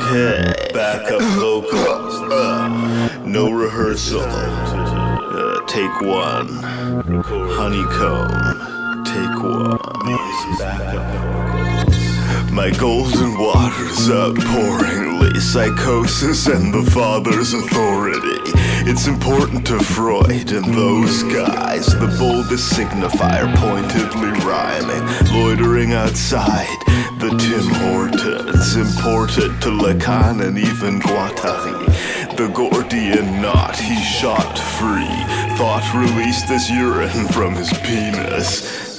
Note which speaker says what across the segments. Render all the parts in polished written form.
Speaker 1: Okay, backup vocals, no rehearsal. Take one. Honeycomb, take one. My golden waters outpouringly, psychosis and the father's authority. It's important to Freud and those guys, the boldest signifier pointedly rhyming, loitering outside the Tim Hortons, imported to Lacan and even Guattari. The Gordian knot he shot free, thought released as urine from his penis.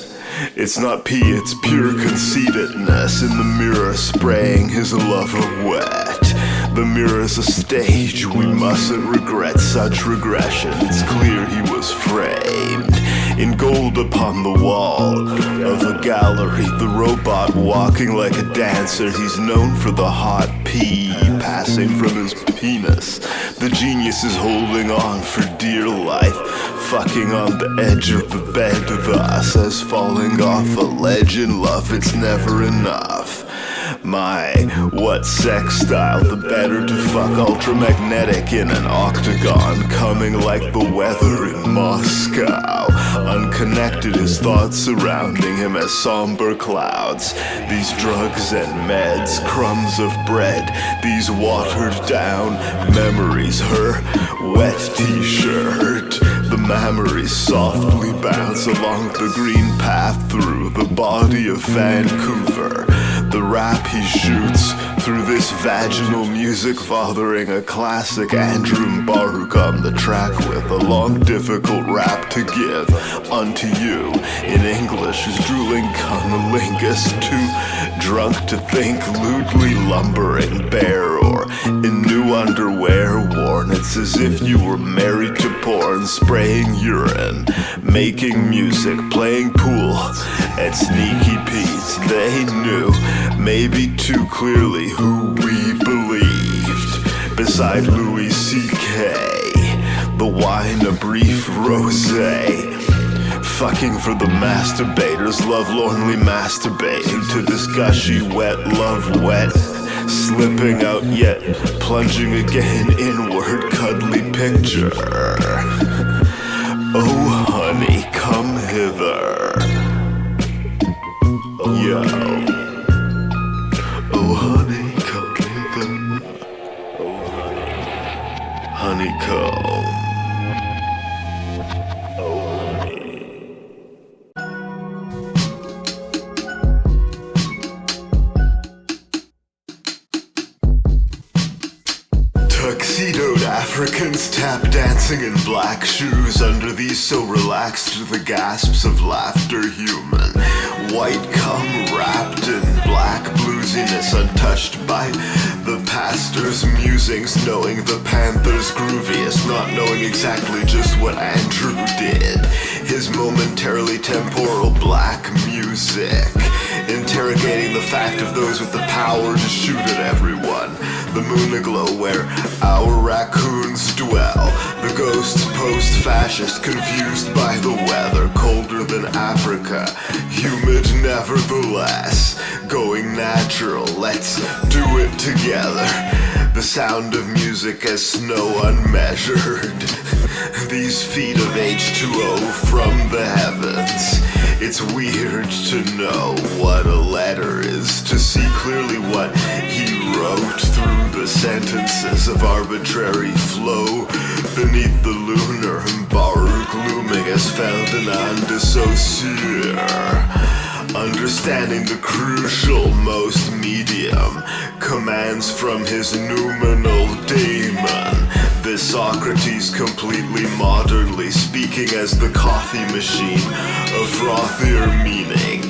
Speaker 1: It's not pee, it's pure conceitedness in the mirror spraying his lover wet. The mirror's a stage, we mustn't regret such regression. It's clear he was framed in gold upon the wall of a gallery. The robot walking like a dancer, he's known for the hot pee passing from his penis. The genius is holding on for dear life, fucking on the edge of the bed thus as falling off a ledge in love. It's never enough. My, what sex style, the better to fuck, ultramagnetic in an octagon, coming like the weather in Moscow. Unconnected, his thoughts surrounding him as somber clouds. These drugs and meds, crumbs of bread, these watered down memories, her wet t-shirt. The memories softly bounce along the green path through the body of Vancouver. The rap he shoots through this vaginal music, fathering a classic Andrew Mbaruk on the track with a long difficult rap to give unto you. In English is drooling cunnilingus, too drunk to think, lewdly lumbering bare or in new underwear worn. It's as if you were married to porn, spraying urine, making music, playing pool at Sneaky Pete's. They knew, maybe too clearly, who we believed. Beside Louis C.K., the wine a brief rosé. Fucking for the masturbators, lovelornly masturbating to this gushy wet love wet. Slipping out yet plunging again inward, cuddly picture. Oh honey, come hither. Yo. Oh honey, come hither. Oh honey, honeycomb. Oh honey. Tuxedoed Africans tap dancing in black shoes under these so relaxed the gasps of laughter human. White cum wrapped in black bluesiness, untouched by the pastor's musings, knowing the panther's grooviest, not knowing exactly just what Andrew did. His momentarily temporal black music, interrogating the fact of those with the power to shoot at everyone. The moon aglow where our raccoons dwell. The ghosts post-fascist, confused by the weather, colder than Africa, humid nevertheless. Going natural, let's do it together. The sound of music as snow unmeasured. These feet of H2O from the heavens. It's weird to know what a letter is, to see clearly what he wrote through the sentences of arbitrary flow beneath the lunar Mbaruk looming as Ferdinand de Saussure. Understanding the crucial most medium commands from his noumenal daemon. This Socrates completely modernly speaking as the coffee machine of frothier meaning.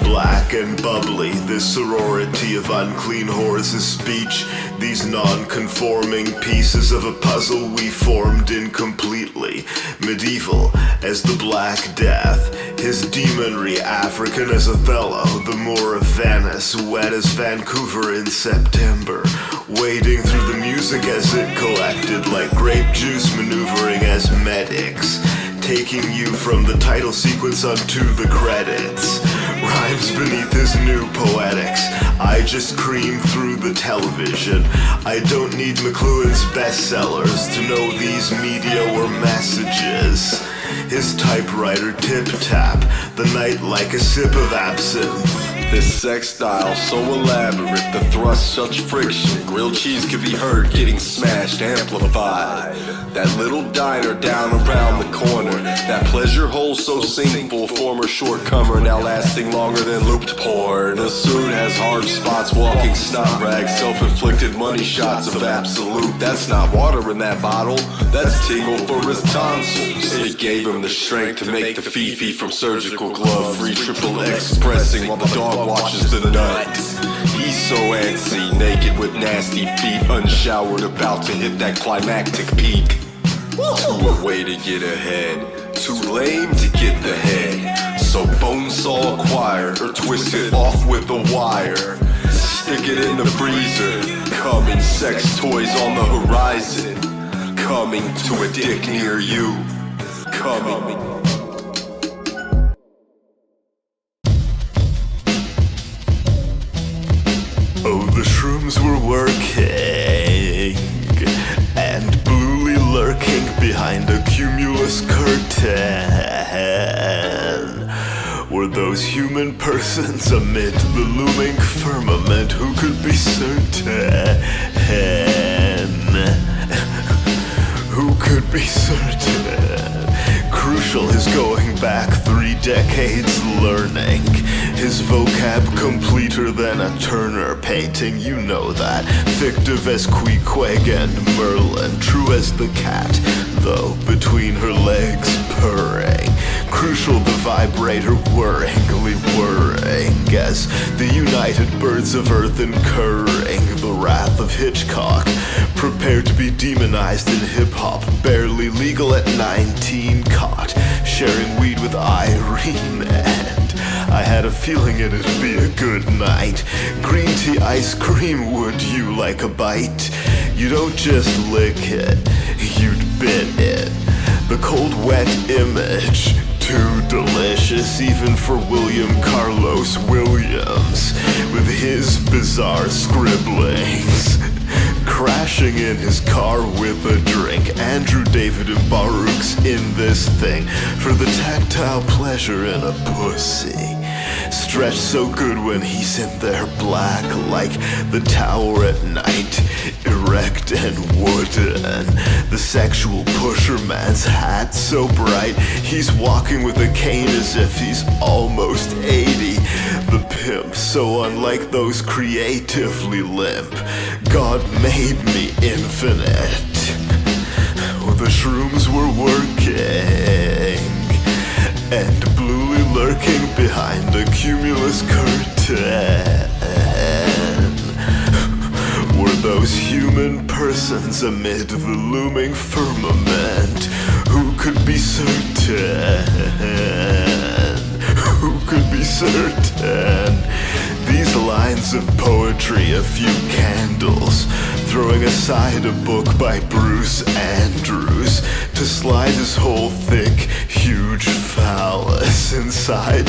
Speaker 1: Black and bubbly, this sorority of unclean whores' speech. These non-conforming pieces of a puzzle we formed incompletely. Medieval as the Black Death, his demonry African as Othello, the Moor of Venice, wet as Vancouver in September, wading through the music as it collected like grape juice, maneuvering as medics, taking you from the title sequence onto the credits, rhymes beneath his new poetics. I just cream through the television. I don't need McLuhan's bestsellers to know these media were messages. His typewriter tip-tap, the night like a sip of absinthe.
Speaker 2: This sex style so elaborate, the thrust such friction. Grilled cheese could be heard getting smashed, amplified. That little diner down around the corner, that pleasure hole so sinful, former shortcomer now lasting longer than looped porn. The suit has hard spots, walking snot rags, self-inflicted money shots of absolute. That's not water in that bottle, that's tingle for his tonsils. It gave him the strength to make the Fifi from Surgical Glove, free triple X pressing while the dog watches the nut. He's so antsy, naked with nasty feet, unshowered, about to hit that climactic peak. Too away to get ahead, too lame to get the head. So bone saw acquired, or twist it off with a wire. Stick it in the freezer, coming sex toys on the horizon. Coming to a dick near you, coming.
Speaker 1: Oh, the shrooms were working, and bluely lurking behind a cumulus curtain were those human persons amid the looming firmament who could be certain. Who could be certain? Crucial his going back 3 decades learning. His vocab completer than a Turner painting, you know that. Fictive as Queequeg and Merlin, true as the cat, though between her legs purring. Crucial the vibrator whirringly whirring as the united birds of earth incurring the wrath of Hitchcock, prepared to be demonized in hip-hop, barely legal at 19, caught sharing weed with Irene, and I had a feeling it'd be a good night. Green tea ice cream, would you like a bite? You don't just lick it, you'd bit it. The cold wet image, too delicious even for William Carlos Williams, with his bizarre scribblings. Crashing in his car with a drink, Andrew David Mbaruk's in this thing for the tactile pleasure in a pussy. Stretched so good when he's in there black like the tower at night, erect and wooden. The sexual pusher man's hat so bright he's walking with a cane as if he's almost 80. The pimp so unlike those creatively limp. God made me infinite. The shrooms were working, and bluely lurking behind a cumulus curtain were those human persons amid the looming firmament. Who could be certain? Who could be certain? These lines of poetry, a few candles, throwing aside a book by Bruce Andrews to slide his whole thick, huge phallus inside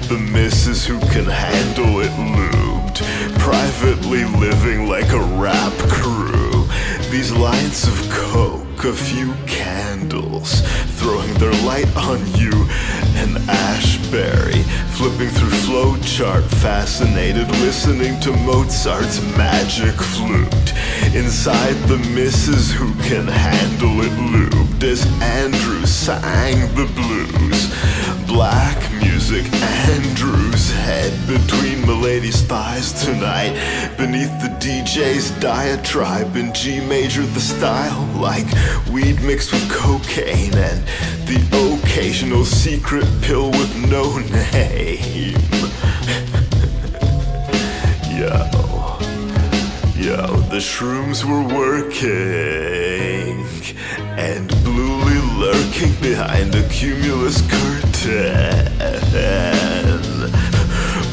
Speaker 1: the missus who can handle it lubed, privately living like a rap crew. These lines of coke, a few candles, throwing their light on you, an ashberry, flipping through flowchart, fascinated, listening to Mozart's magic flute. Inside the missus who can handle it lubed, as Andrew sang the blues. Black music, Andrew's head between Milady's thighs tonight, beneath the DJ's diatribe in G major, the style like weed mixed with cocaine, and the occasional secret pill with no name. Yo, the shrooms were working, and bluely lurking behind a cumulus curtain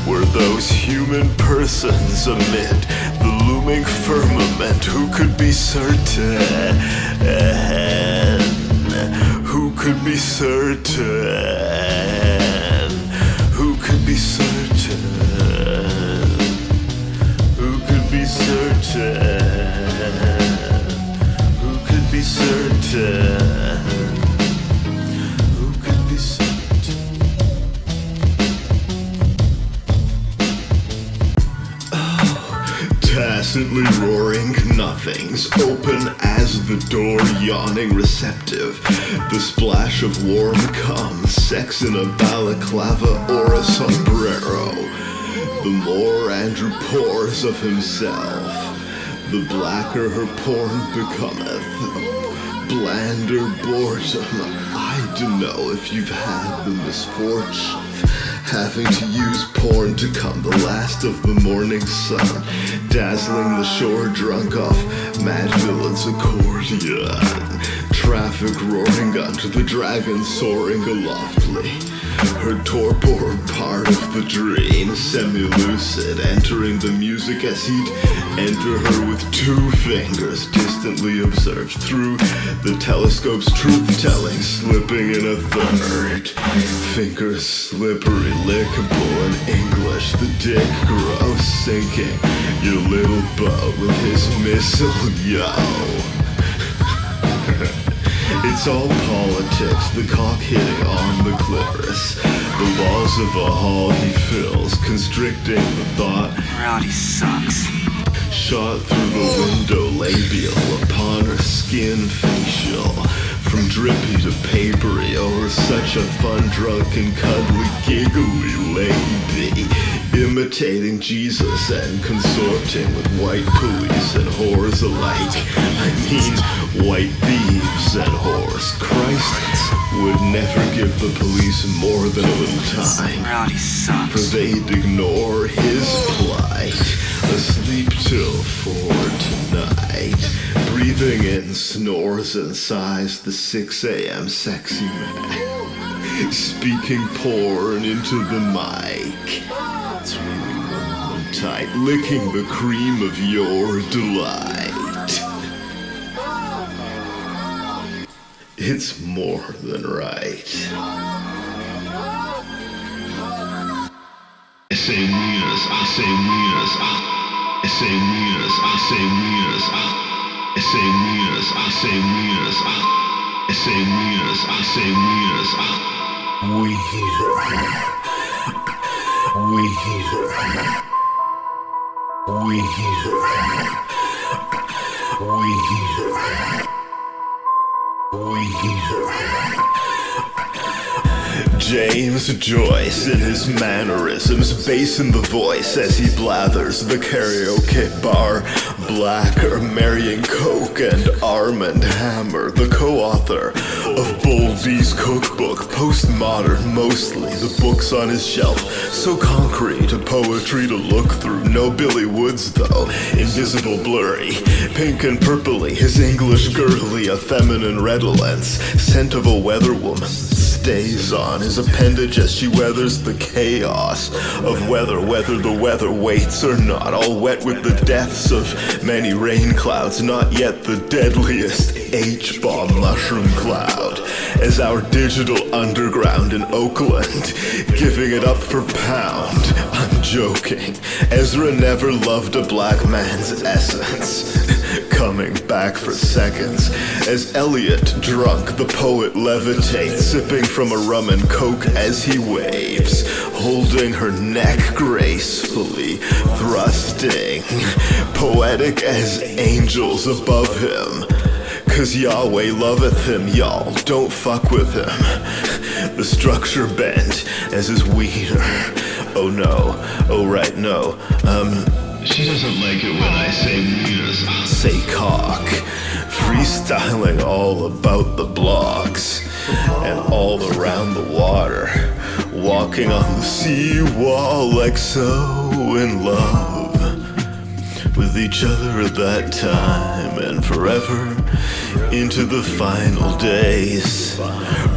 Speaker 1: were those human persons amid the looming firmament. Who could be certain? Who could be certain? Who could be certain? Who could be certain? Who could be certain? Who could be certain? Tacitly roaring nothings, open as the door, yawning receptive. The splash of warm cum, sex in a balaclava or a sombrero. The more Andrew pours of himself, the blacker her porn becometh. Blander boredom. I don't know if you've had the misfortune having to use porn to come the last of the morning sun, dazzling the shore drunk off Mad Villain's accordion. Traffic roaring under the dragon soaring aloftly. Her torpor part of the dream, semi-lucid, entering the music as he'd enter her with 2 fingers, distantly observed through the telescope's truth-telling, slipping in a third. Fingers slippery, lickable in English, the dick grows, sinking your little boat with his missile, yo. It's all politics, the cock hitting on the clitoris. The walls of a hall he fills, constricting the thought.
Speaker 3: Reality sucks.
Speaker 1: Shot through the window labial, upon her skin facial. From drippy to papery, oh, such a fun, drunken, cuddly, giggly lady. Imitating Jesus and consorting with white police and whores alike. I mean, white thieves and whores. Christ would never give the police more than a little time,
Speaker 3: Reality sucks.
Speaker 1: for they'd ignore his plight. Asleep till 4 tonight, breathing in snores and sighs, the 6 a.m. sexy man, speaking porn into the mic. It's really warm and tight, licking the cream of your delight. It's more than right. I say wieners, I say wieners, I say wieners, I say wieners, I say wieners, I say wieners, I say wieners, I say wieners, James Joyce in his mannerisms, bass in the voice as he blathers the karaoke bar. Blacker marrying Coke and Armand Hammer, the co-author of Boldy's cookbook, postmodern mostly, the books on his shelf, so concrete, a poetry to look through. No Billy Woods though, invisible blurry, pink and purpley, his English girly, a feminine redolence, scent of a weather woman stays on his appendage as she weathers the chaos of whether the weather waits or not, all wet with the deaths of many rain clouds, not yet the deadliest H-bomb mushroom cloud, as our digital underground in Oakland, giving it up for pound. I'm joking, Ezra never loved a black man's essence, coming back for seconds, as Elliot, drunk, the poet levitates, sipping from a rum and coke as he waves, holding her neck gracefully, thrusting, poetic as angels above him. 'Cause Yahweh loveth him, y'all, don't fuck with him. The structure bent as his wiener. Oh no, oh right, no, she doesn't like it when I say wieners, say cock. Freestyling all about the blocks and all around the water, walking on the seawall like so in love with each other at that time and forever into the final days,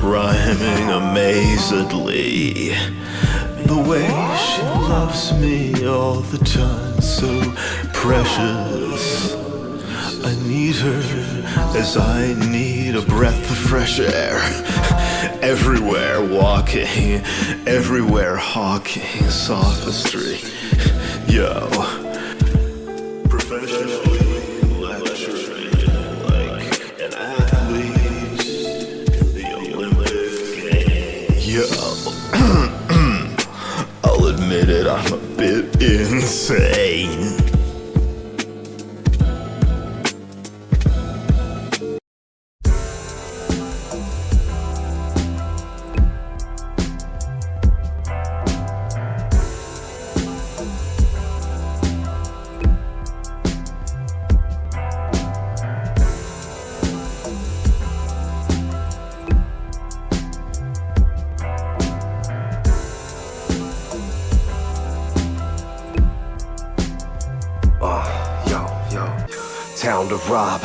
Speaker 1: rhyming amazedly the way she loves me all the time, so precious. I need her as I need a breath of fresh air. Everywhere walking, everywhere hawking sophistry. Yo, professionally lecturing like an athlete in the Olympic Games. Yo, I'll admit it, I'm a bit insane.
Speaker 2: Town to rob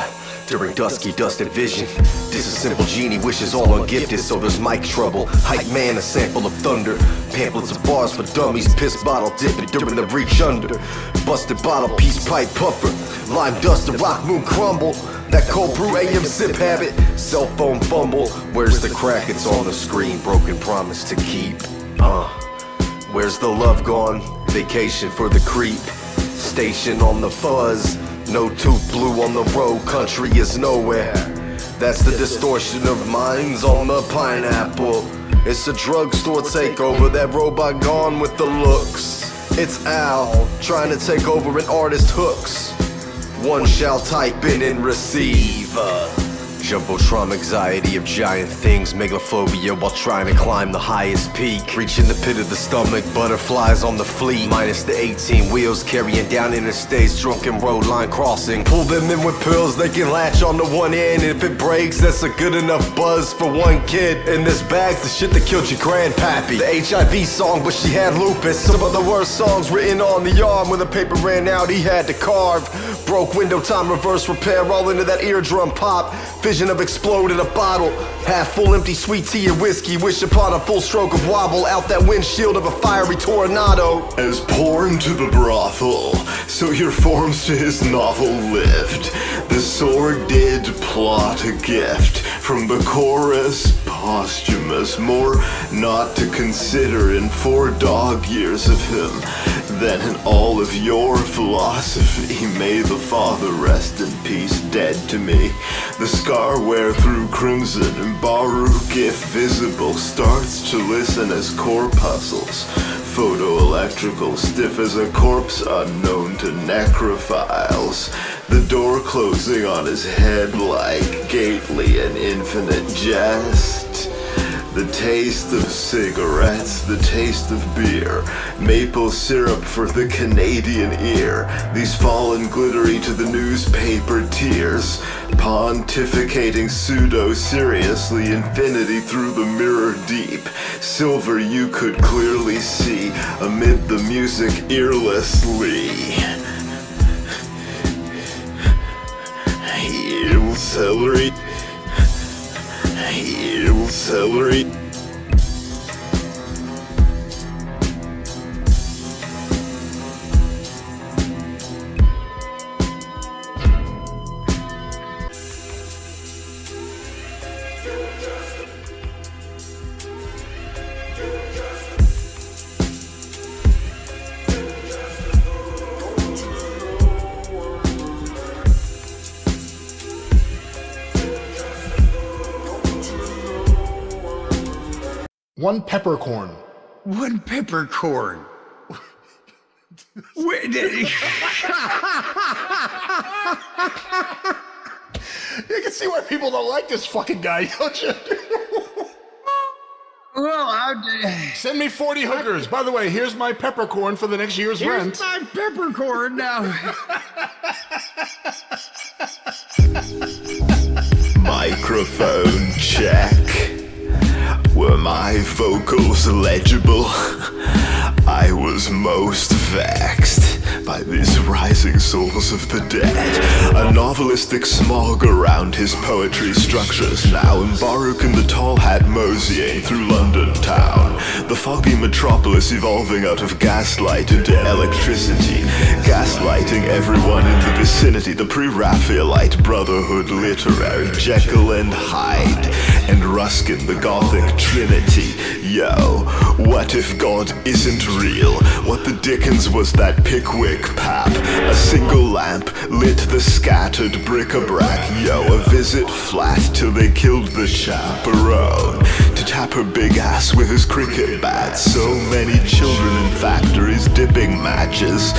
Speaker 2: during dusky, dusted vision. Disassembled genie wishes all ungifted, so there's mic trouble. Hype man, a sample of thunder. Pamphlets of bars for dummies. Piss bottle dipping during the reach under. Busted bottle, peace pipe puffer. Lime dust, the rock moon crumble. That cold brew AM sip habit. Cell phone fumble. Where's the crack? It's on the screen. Broken promise to keep. Where's the love gone? Vacation for the creep. Station on the fuzz. No tooth blue on the road, country is nowhere. That's the distortion of minds on the pineapple. It's a drugstore takeover, that robot gone with the looks. It's Al, trying to take over an artist's hooks. One shall type in and receive. Jumbotron anxiety of giant things, megalophobia while trying to climb the highest peak. Reaching the pit of the stomach, butterflies on the fleet. Minus the 18 wheels carrying down interstates, drunken road line crossing. Pull them in with pills, they can latch on to one end. If it breaks, that's a good enough buzz for one kid. In this bag's the shit that killed your grandpappy. The HIV song, but she had lupus. Some of the worst songs written on the arm. When the paper ran out, he had to carve. Broke window, time, reverse repair, all into that eardrum pop. Vision of explode in a bottle. Half full empty sweet tea and whiskey. Wish upon a full stroke of wobble. Out that windshield of a fiery tornado.
Speaker 1: As porn to the brothel, so your forms to his novel lived. The sordid plot a gift. From the chorus posthumous. More not to consider in 4 dog years of him than in all of your philosophy. May the father rest in peace, dead to me. The scar wear through crimson, and Mbaruk, if visible, starts to listen as corpuscles. Photoelectrical, stiff as a corpse unknown to necrophiles. The door closing on his head like gately an infinite jest. The taste of cigarettes, the taste of beer. Maple syrup for the Canadian ear. These fallen glittery to the newspaper tears. Pontificating pseudo-seriously, infinity through the mirror deep. Silver you could clearly see amid the music earlessly. Heel celery. Heel celery.
Speaker 4: One peppercorn.
Speaker 3: One peppercorn. Wait,
Speaker 4: You can see why people don't like this fucking guy, don't you?
Speaker 3: well,
Speaker 4: Send me 40 hookers. By the way, here's my peppercorn for the next year's
Speaker 3: here's
Speaker 4: rent.
Speaker 3: my peppercorn now.
Speaker 1: Microphone check. Were my vocals legible? I was most vexed by by these rising souls of the dead. A novelistic smog around his poetry structures now. Mbaruk in the tall hat moseying through London town. The foggy metropolis evolving out of gaslight into electricity. Gaslighting everyone in the vicinity. The pre-Raphaelite brotherhood literary. Jekyll and Hyde and Ruskin, the Gothic Trinity. Yo, what if God isn't real? What the dickens was that Pickwick pap? A single lamp lit the scattered bric-a-brac. Yo, a visit flat till they killed the chaperone to tap her big ass with his cricket bat. So many children in factories dipping matches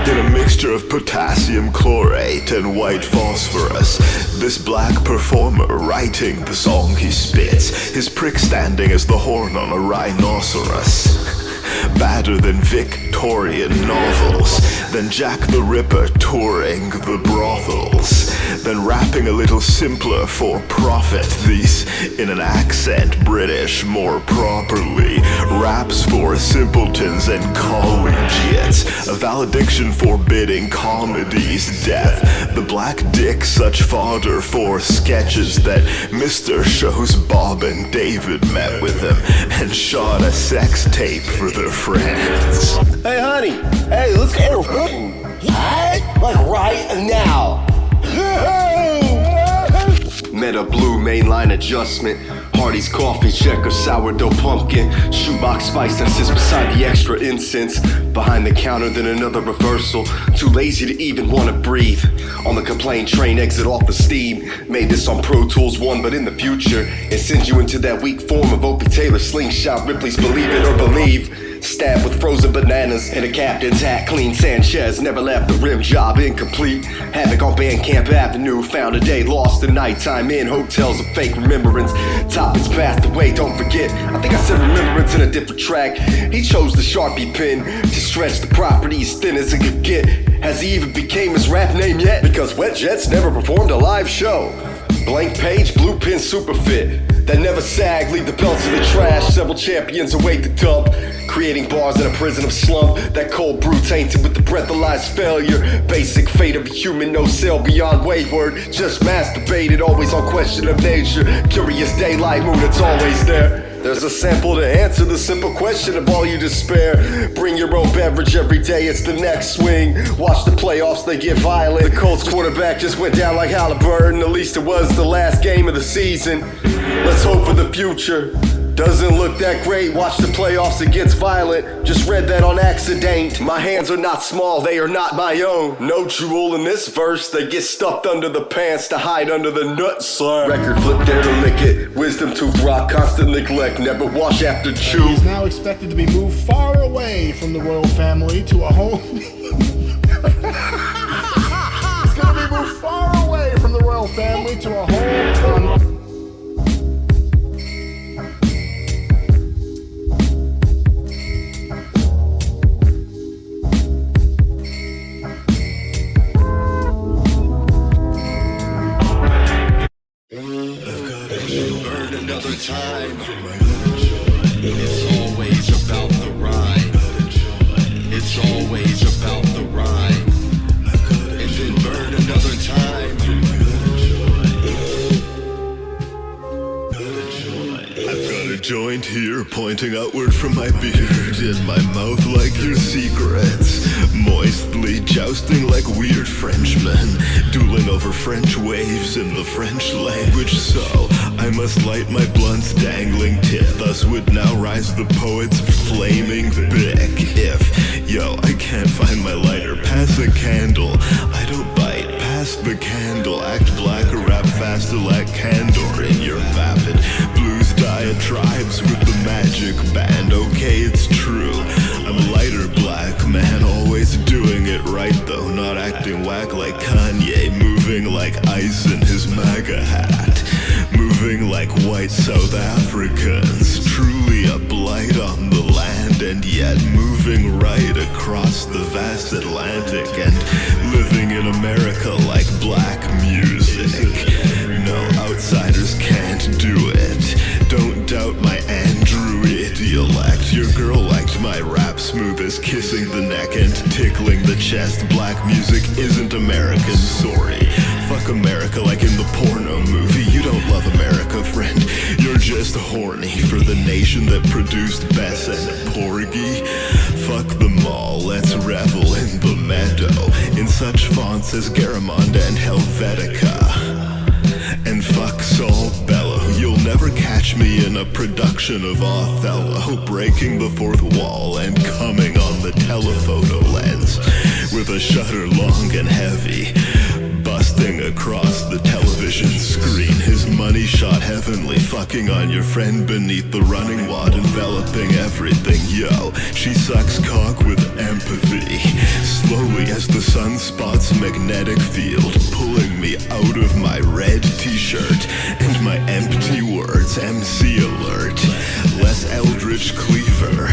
Speaker 1: in a mixture of potassium chlorate and white phosphorus. This black performer writing the song he spits, his prick standing as the horn on a rhinoceros. Badder than Victorian novels, than Jack the Ripper touring the brothels, than rapping a little simpler for profit. These in an accent British more properly. Raps for simpletons and collegiates, a valediction forbidding comedy's death. The black dick such fodder for sketches that Mr. Shows Bob and David met with him and shot a sex tape for their friends.
Speaker 2: Hey, honey. Hey, let's get her. Like right now. Meta blue mainline adjustment. Hardy's coffee, checker, sourdough pumpkin. Shoebox spice that sits beside the extra incense. Behind the counter, then another reversal. Too lazy to even want to breathe. On the complaint train, exit off the steam. Made this on Pro Tools 1, but in the future, it sends you into that weak form of Opie Taylor slingshot Ripley's Believe It or Believe. Stabbed with frozen bananas in a captain's hat. Clean Sanchez never left the rim job incomplete. Havoc on Bandcamp Avenue. Found a day lost in nighttime in hotels of fake remembrance. Topics passed away, don't forget. I think I said remembrance in a different track. He chose the Sharpie pen to stretch the property as thin as it could get. Has he even became his rap name yet? Because Wet-Jet's never performed a live show. Blank page, blue pen, super fit. That never sag, leave the belts in the trash. Several champions await the dump. Creating bars in a prison of slump. That cold brew tainted with the breathalyzed failure. Basic fate of a human, no sail beyond wayward. Just masturbated, always on question of nature. Curious daylight moon, it's always there. There's a sample to answer the simple question of all you despair. Bring your own beverage every day, it's the next swing. Watch the playoffs, they get violent. The Colts quarterback just went down like Halliburton. At least it was the last game of the season. Let's hope for the future. Doesn't look that great, watch the playoffs, it gets violent. Just read that on accident. My hands are not small, they are not my own. No jewel in this verse, they get stuffed under the pants to hide under the nutsack. Record flip there to lick it, wisdom tooth rock, constant neglect, never wash after chew.
Speaker 5: He's now expected to be moved far away from the royal family to a home. He's gonna be moved far away from the royal family to a home.
Speaker 2: Another time. It's always about the rhyme. It's always about the rhyme. And then burn another time.
Speaker 1: I've got a joint here pointing outward from my beard. In my mouth like your secrets. Moistly jousting like weird Frenchmen. Dueling over French waves in the French language. So I must light my blunt's dangling tip. Thus would now rise the poet's flaming bick. If, yo, I can't find my lighter, pass a candle. I don't bite, pass the candle. Act black or rap faster like candor in your vapid blues diatribes with the magic band. Okay, it's true, I'm a lighter black man. Always doing it right though, not acting whack like Kanye. Moving like ice in his MAGA hat. Moving like white South Africans. Truly a blight on the land, and yet moving right across the vast Atlantic. And living in America like black music. No, outsiders can't do it. Don't doubt my Andrew idiolect. Your girl liked my rap smooth as kissing the neck and tick tickling the chest. Black music isn't American, sorry. Fuck America like in the porno movie. You don't love America, friend. You're just horny for the nation that produced Bess and Porgy. Fuck them all, let's revel in the meadow, in such fonts as Garamond and Helvetica. And fuck Saul Bellow, you'll never catch me in a production of Othello, breaking the fourth wall and coming on the telephoto lens with a shutter long and heavy, busting across the television screen. His money shot heavenly, fucking on your friend beneath the running wad, enveloping everything. Yo, she sucks cock with empathy, slowly as the sun spots magnetic field, pulling me out of my red t-shirt and my empty words. MC alert, less eldritch cleaver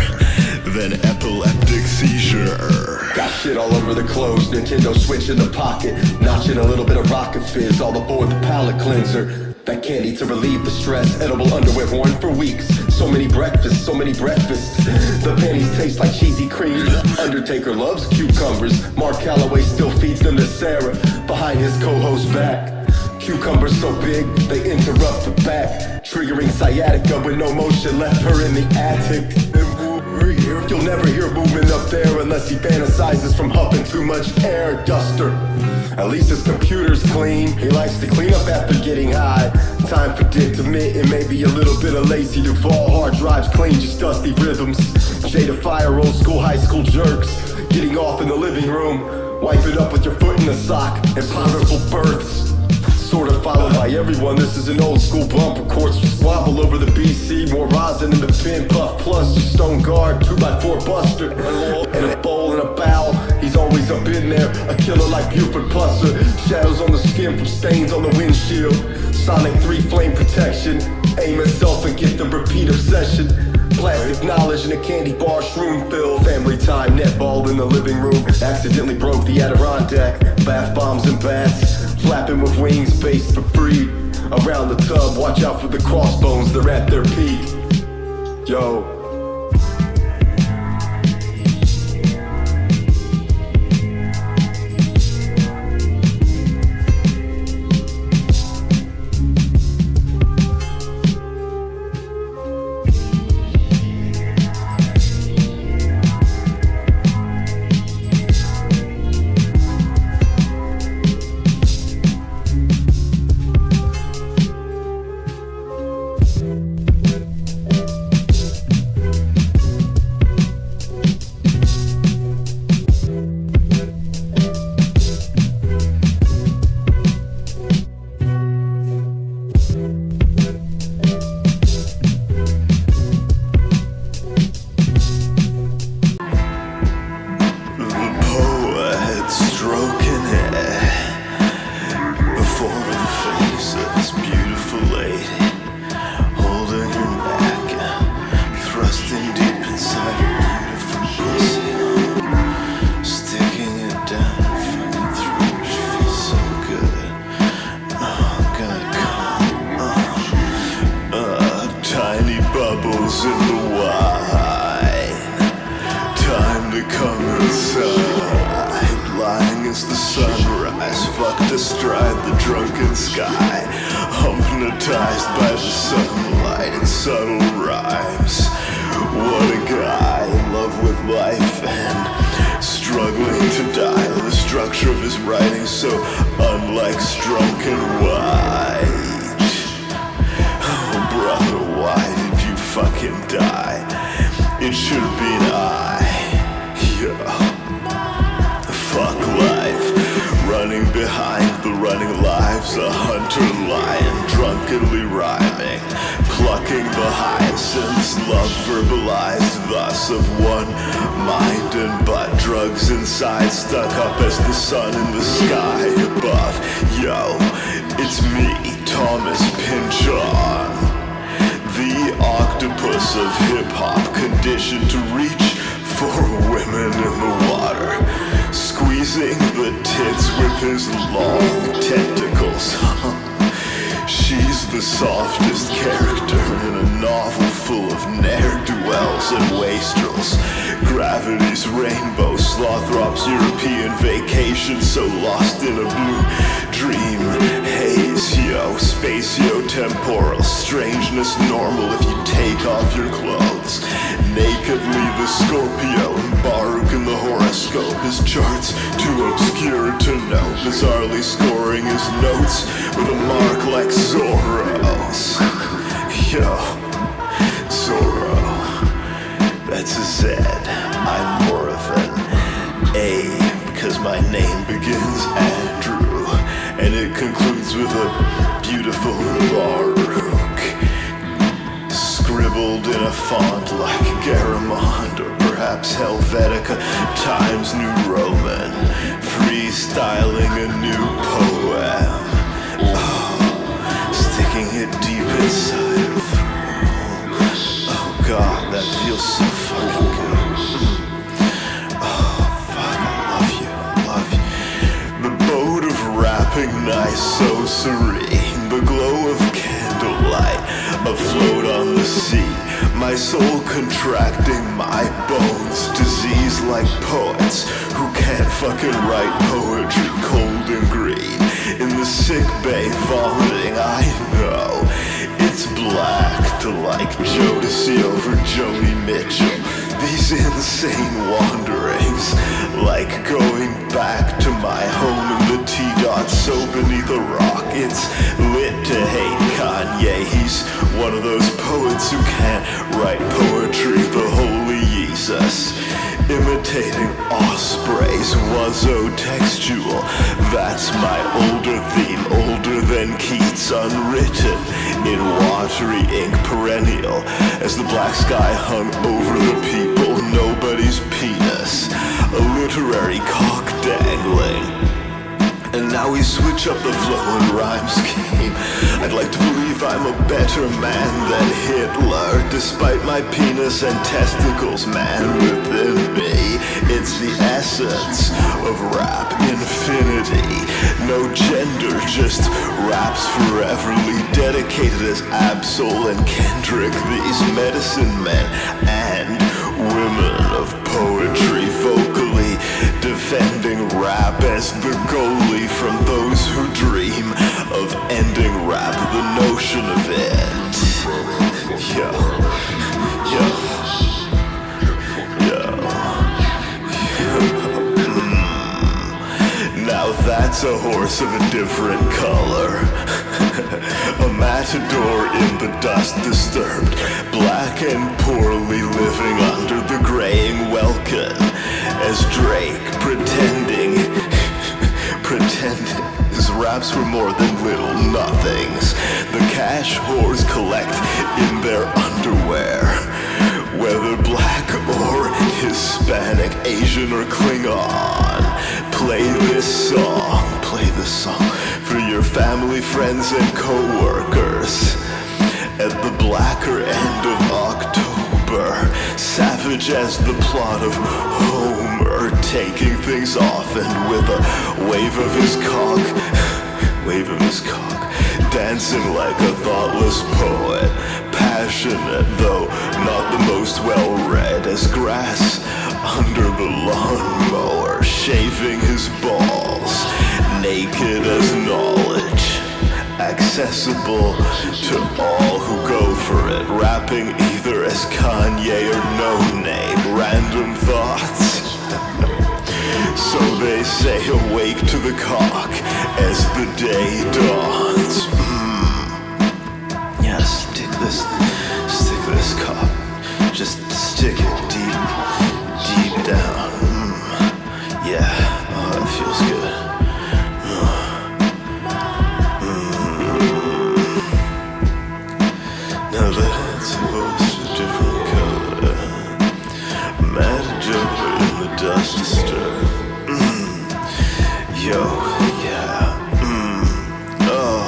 Speaker 1: than epileptic seizure.
Speaker 2: Got shit all over the clothes, Nintendo Switch in the pocket, notching a little bit of rocket fizz all aboard the palate cleanser. That candy to relieve the stress, edible underwear worn for weeks. So many breakfasts, so many breakfasts. The panties taste like cheesy cream. Undertaker loves cucumbers. Mark Calloway still feeds them to Sarah behind his co-host's back. Cucumbers so big, they interrupt the back, triggering sciatica when no motion left her in the attic. You'll never hear movement up there unless he fantasizes from huffing too much air duster. At least his computer's clean. He likes to clean up after getting high. Time for Dick to admit it may be a little bit of lazy Duval. Hard drives clean, just dusty rhythms. Jada Fire, old school, high school jerks. Getting off in the living room. Wipe it up with your foot in the sock. And powerful births. Sort of followed by everyone. This is an old school bumper course. Squabble over the BC. More rosin in the pin. Puff plus your stone guard. 2x4 buster. And a bowl and a bowl. He's always up in there. A killer like Buford Pusser. Shadows on the skin from stains on the windshield. Sonic 3 flame protection. Aim itself and get the repeat obsession. Plastic knowledge in a candy bar, shroom filled. Family time, netball in the living room. Accidentally broke the Adirondack. Bath bombs and bats. Flapping with wings, based for free. Around the tub, watch out for the crossbones, they're at their peak. Yo.
Speaker 1: Astride the drunken sky, hypnotized by the sunlight and subtle rhymes. What a guy, in love with life and struggling to die. The structure of his writing so unlike Strunk and White. Oh brother, why did you fucking die? It should have been I. Yeah. Fuck life. Running behind the running lives, a hunter lion, drunkenly rhyming, plucking the hyacinths, love verbalized thus of one mind and butt, drugs inside, stuck up as the sun in the sky above. Yo, it's me, Thomas Pynchon, the octopus of hip-hop, conditioned to reach for women in the water, squeezing the tits with his long tentacles. She's the softest character in a novel full of ne'er-do-wells and wastrels. Gravity's rainbow, Slothrop's European vacation, so lost in a blue dream haze, yo. Spatio-temporal strangeness normal if you take off your clothes. Nakedly the Scorpio, Mbaruk in the horoscope, his charts too obscure to know, bizarrely scoring his notes with a mark like Zorro's. Yo, Zorro, that's a Z. I'm more of an A, because my name begins Andrew, and it concludes with a beautiful Baruch, scribbled in a font like Garamond or perhaps Helvetica Times New Roman, freestyling a new poem. Oh, sticking it deep inside of. Oh God, that feels so fucking good. Oh fuck, I love you. The boat of rapping nice, so serene, the glow of candlelight afloat on the sea, my soul contracting, my bones diseased like poets who can't fucking write poetry, cold and green, in the sick bay vomiting. I know it's black to like Jodeci over Joni Mitchell, these insane wanderings, like going back to my home in the T-Dot, so beneath a rock. It's lit to hate Kanye, he's one of those poets who can't write poetry, the holy Jesus, imitating ospreys, wazzo-textual, that's my older theme, older than Keats, unwritten in watery ink, perennial as the black sky hung over the people, nobody's penis, a literary cock dangling. And now we switch up the flow and rhyme scheme. I'd like to believe I'm a better man than Hitler, despite my penis and testicles, man, within me. It's the essence of rap, infinity. No gender, just raps foreverly dedicated as Absol and Kendrick, these medicine men and women of poetry, vocally defending rap as the goalie from those who dream of ending rap, the notion of it. Yo, yo, yo. Now that's a horse of a different color. A matador in the dust disturbed, black and poorly living under the graying welkin, as Drake pretending his raps were more than little nothings. The cash whores collect in their underwear, whether black or Hispanic, Asian or Klingon. Play this song for your family, friends and co-workers. At the blacker end of October, savage as the plot of Homer, taking things off and with a wave of his cock, dancing like a thoughtless poet, passionate though not the most well-read, as grass under the lawnmower, shaving his balls, naked as knowledge, accessible to all who go for it, rapping either as Kanye or No Name, random thoughts. So they say, awake to the cock as the day dawns. Yeah, stick this cock, just stick it deep down. Yeah, oh, it feels good. Now let's host a different color. Matador in the dust disturbed. Yo, yeah. Oh.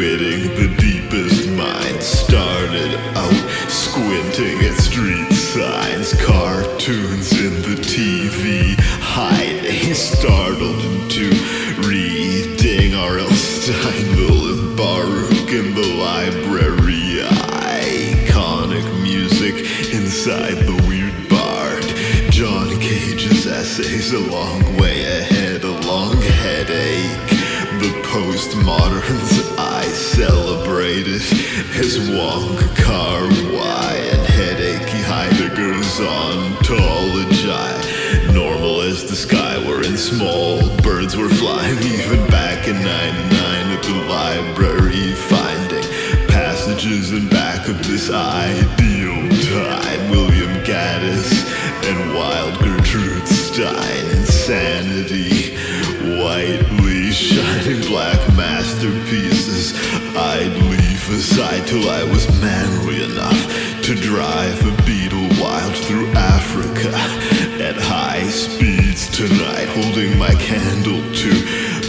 Speaker 1: witting the deepest mind. Started out squinting at street signs, cartoons in the TV, hiding, startled into reading R.L. Steinville and Mbaruk in the library. Iconic music inside the weird bard. John Cage's essays a long way ahead, a long headache. The postmoderns I celebrated as Wong Kar-wai and headachy Heidegger's ontology. Normal as the sky wherein small birds were flying, even back in 99 at the library, finding passages in back of this ideal time. William Gaddis and Wild Gertrude Stein, insanity, whitely shining black masterpieces I'd leave aside till I was manly enough to drive a beetle wild through Africa at high speeds tonight, holding my candle to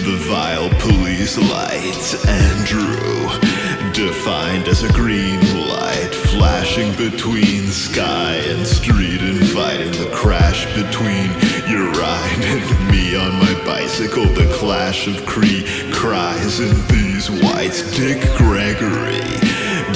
Speaker 1: the vile police lights. Andrew, defined as a green light flashing between sky and street, inviting the crash between your ride and me on my bicycle. The clash of cries in these whites. Dick Gregory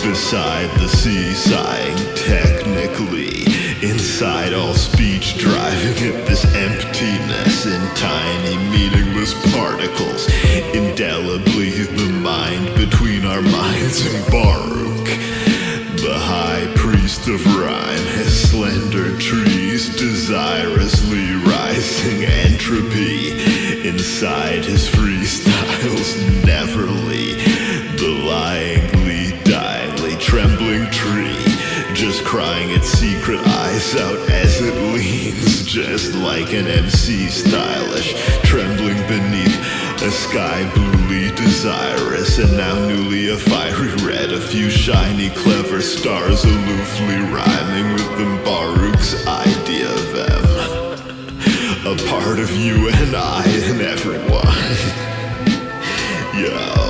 Speaker 1: beside the sea, sighing technically inside all speech, driving at this emptiness in tiny meaningless particles, indelibly the mind between our minds. And Mbaruk, the high priest of rhyme, has slender trees desirously rising entropy inside his freestyles. Neverly, the lyingly, dyingly trembling tree, just crying its secret eyes out as it leans, just like an MC, stylish, trembling beneath a sky bluely desirous, and now newly a fiery red, a few shiny clever stars aloofly rhyming with Mbaruk's idea of them, a part of you and I and everyone. Yo.